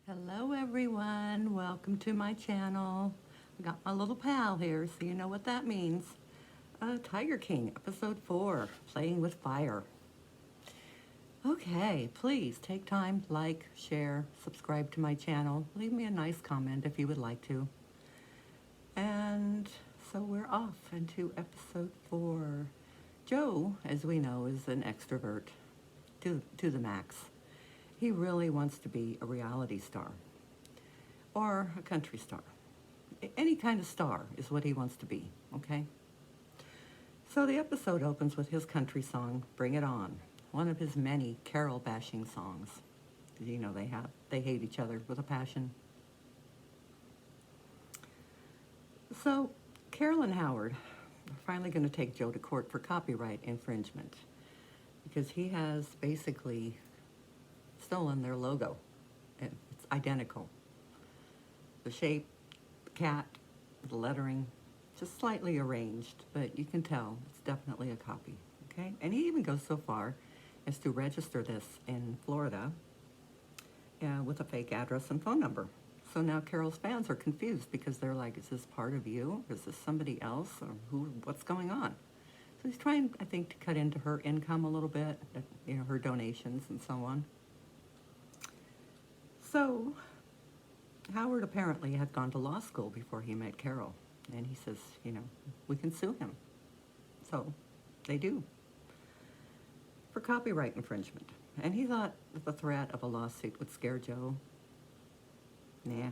Hello everyone, welcome to my channel. I got my little pal here, so you know what that means. Tiger King, episode 4, Playing with Fire. Okay, please take time, like, share, subscribe to my channel. Leave me a nice comment if you would like to. And so we're off into episode 4. Joe, as we know, is an extrovert to the max. He really wants to be a reality star or a country star. Any kind of star is what he wants to be, okay? So the episode opens with his country song, Bring It On, one of his many Carol bashing songs. You know they hate each other with a passion. So Carol and Howard are finally going to take Joe to court for copyright infringement because he has basically stolen their logo. It's identical. The shape, the cat, the lettering, just slightly arranged, but you can tell it's definitely a copy, okay? And he even goes so far as to register this in Florida with a fake address and phone number. So now Carol's fans are confused because they're like, is this part of you? Is this somebody else? Or what's going on? So he's trying, I think, to cut into her income a little bit, her donations and so on. So Howard apparently had gone to law school before he met Carol. And he says, we can sue him. So they do for copyright infringement. And he thought that the threat of a lawsuit would scare Joe. Nah.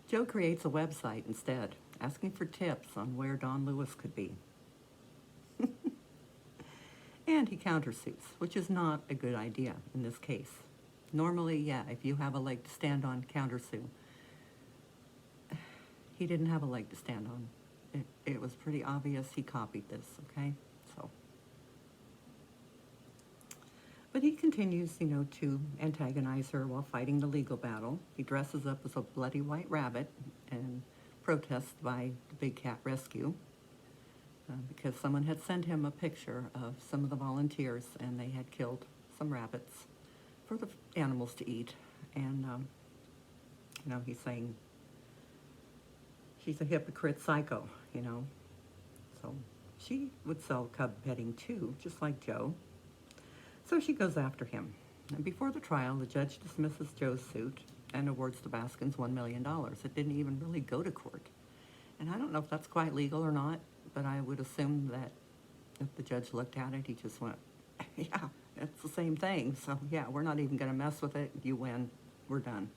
Joe creates a website instead, asking for tips on where Don Lewis could be. And he countersues, which is not a good idea in this case. Normally, yeah, if you have a leg to stand on, countersue. He didn't have a leg to stand on. It was pretty obvious he copied this, okay? But he continues, to antagonize her while fighting the legal battle. He dresses up as a bloody white rabbit and protests by the Big Cat Rescue because someone had sent him a picture of some of the volunteers and they had killed some rabbits for the animals to eat. And, he's saying she's a hypocrite psycho, So she would sell cub petting too, just like Joe. So she goes after him. And before the trial, the judge dismisses Joe's suit and awards the Baskins $1 million. It didn't even really go to court. And I don't know if that's quite legal or not, but I would assume that if the judge looked at it, he just went, yeah, it's the same thing. So yeah, we're not even going to mess with it. You win. We're done.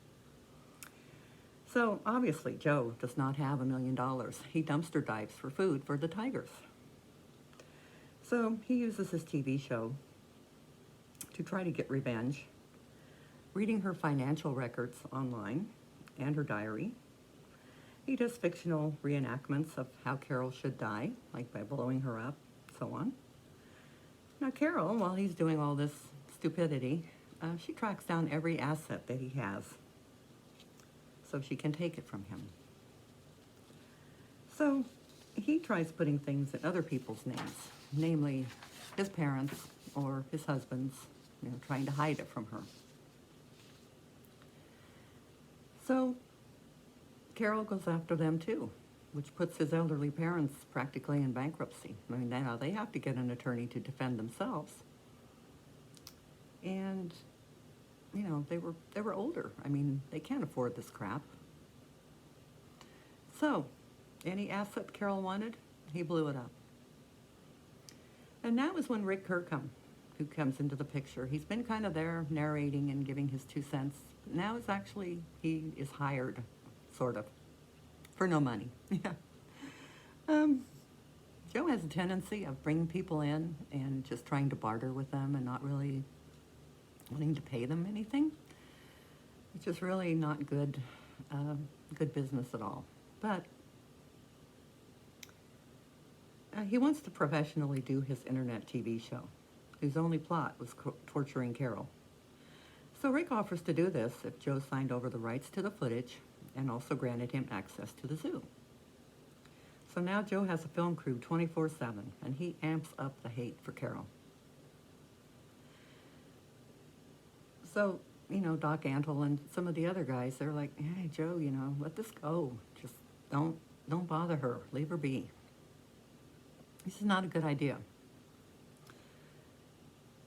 So obviously Joe does not have $1 million. He dumpster dives for food for the tigers. So he uses his TV show to try to get revenge, reading her financial records online and her diary. He does fictional reenactments of how Carol should die, like by blowing her up, so on. Now Carol, while he's doing all this stupidity, she tracks down every asset that he has so she can take it from him. So he tries putting things in other people's names, namely his parents or his husband's, trying to hide it from her. So Carol goes after them too, which puts his elderly parents practically in bankruptcy. I mean, now they have to get an attorney to defend themselves. And, they were older. I mean, they can't afford this crap. So, any asset Carol wanted, he blew it up. And now is when Rick Kirkham, who comes into the picture. He's been kind of there narrating and giving his 2 cents. Now it's actually, he is hired, sort of, for no money. Yeah. Joe has a tendency of bringing people in and just trying to barter with them and not really wanting to pay them anything, which is really not good, good business at all. But he wants to professionally do his internet TV show, whose only plot was torturing Carol. So Rick offers to do this if Joe signed over the rights to the footage and also granted him access to the zoo. So now Joe has a film crew 24/7, and he amps up the hate for Carol. So Doc Antle and some of the other guys, they're like, hey, Joe, let this go. Just don't, don't bother her. Leave her be. This is not a good idea.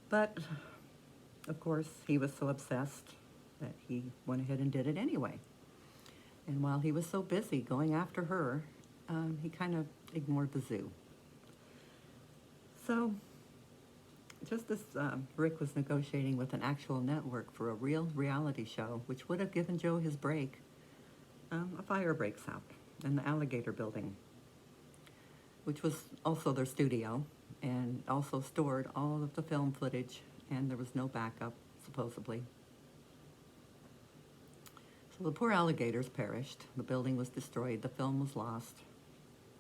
But, of course, he was so obsessed that he went ahead and did it anyway. And while he was so busy going after her, he kind of ignored the zoo. So, just as Rick was negotiating with an actual network for a real reality show, which would have given Joe his break, a fire breaks out in the Alligator Building, which was also their studio, and also stored all of the film footage, and there was no backup, supposedly. So the poor alligators perished, the building was destroyed, the film was lost,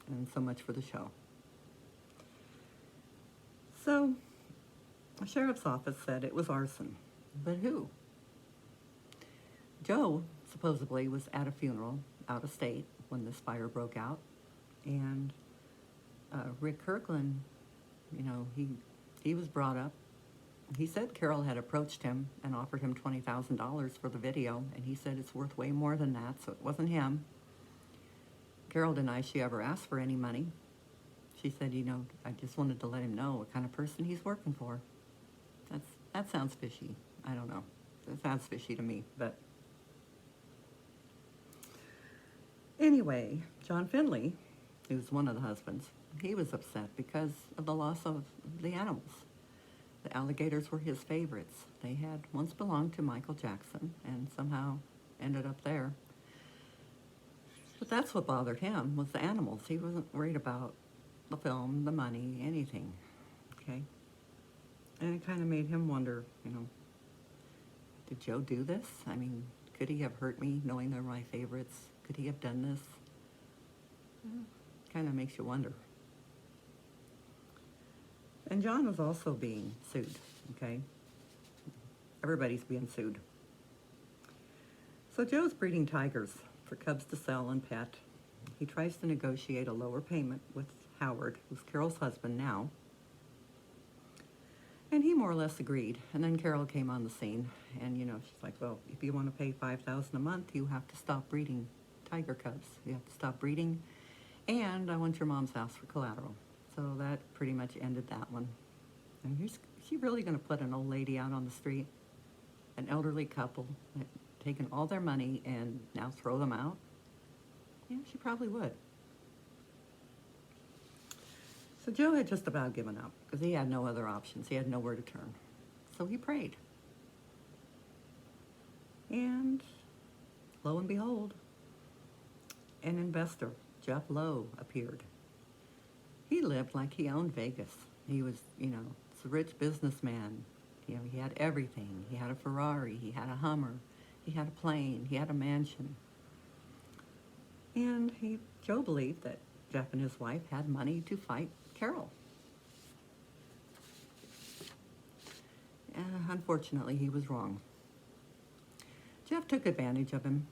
and so much for the show. So, the sheriff's office said it was arson. But who? Joe, supposedly, was at a funeral out of state when this fire broke out, and Rick Kirkland, he was brought up. He said Carol had approached him and offered him $20,000 for the video, and he said it's worth way more than that, so it wasn't him. Carol denies she ever asked for any money. She said, I just wanted to let him know what kind of person he's working for. That sounds fishy. I don't know. That sounds fishy to me, but... Anyway, John Finley, who's one of the husbands, he was upset because of the loss of the animals. The alligators were his favorites. They had once belonged to Michael Jackson and somehow ended up there. But that's what bothered him, was the animals. He wasn't worried about the film, the money, anything, okay? And it kind of made him wonder, did Joe do this? I mean, could he have hurt me knowing they're my favorites? Could he have done this? Kind of makes you wonder. And John was also being sued, okay? Everybody's being sued. So Joe's breeding tigers for cubs to sell and pet. He tries to negotiate a lower payment with Howard, who's Carol's husband now. And he more or less agreed. And then Carol came on the scene, and she's like, well, if you want to pay $5,000 a month, you have to stop breeding tiger cubs. You have to stop breeding, and I want your mom's house for collateral. So that pretty much ended that one. And is she really going to put an old lady out on the street? An elderly couple, taking all their money and now throw them out? Yeah, she probably would. So Joe had just about given up because he had no other options. He had nowhere to turn. So he prayed. And lo and behold, an investor, Jeff Lowe, appeared. He lived like he owned Vegas. He was, a rich businessman. He had everything. He had a Ferrari, he had a Hummer, he had a plane, he had a mansion. And Joe believed that Jeff and his wife had money to fight Carol. Unfortunately, he was wrong. Jeff took advantage of him,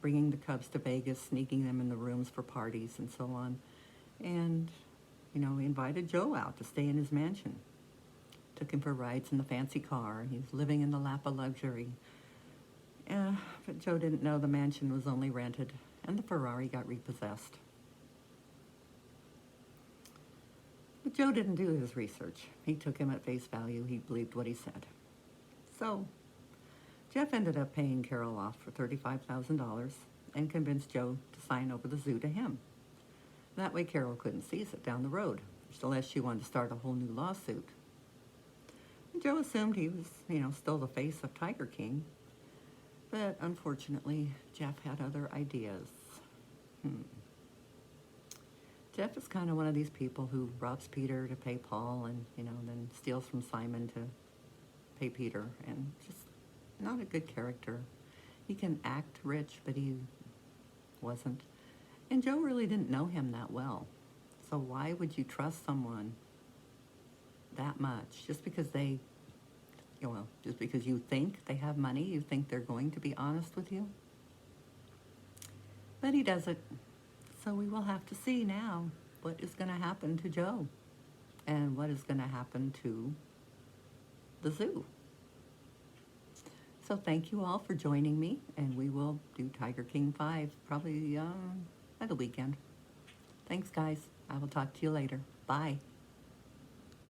bringing the cubs to Vegas, sneaking them in the rooms for parties and so on. And, he invited Joe out to stay in his mansion. Took him for rides in the fancy car. He was living in the lap of luxury. But Joe didn't know the mansion was only rented, and the Ferrari got repossessed. But Joe didn't do his research. He took him at face value. He believed what he said. So, Jeff ended up paying Carol off for $35,000 and convinced Joe to sign over the zoo to him. That way Carol couldn't seize it down the road, unless she wanted to start a whole new lawsuit. And Joe assumed he was, still the face of Tiger King. But unfortunately, Jeff had other ideas. Jeff is kind of one of these people who robs Peter to pay Paul and, then steals from Simon to pay Peter. And just not a good character. He can act rich, but he wasn't. And Joe really didn't know him that well. So why would you trust someone that much? Just because just because you think they have money, you think they're going to be honest with you? But he doesn't. So we will have to see now what is going to happen to Joe and what is going to happen to the zoo. So thank you all for joining me, and we will do Tiger King 5 probably by the weekend. Thanks, guys. I will talk to you later. Bye.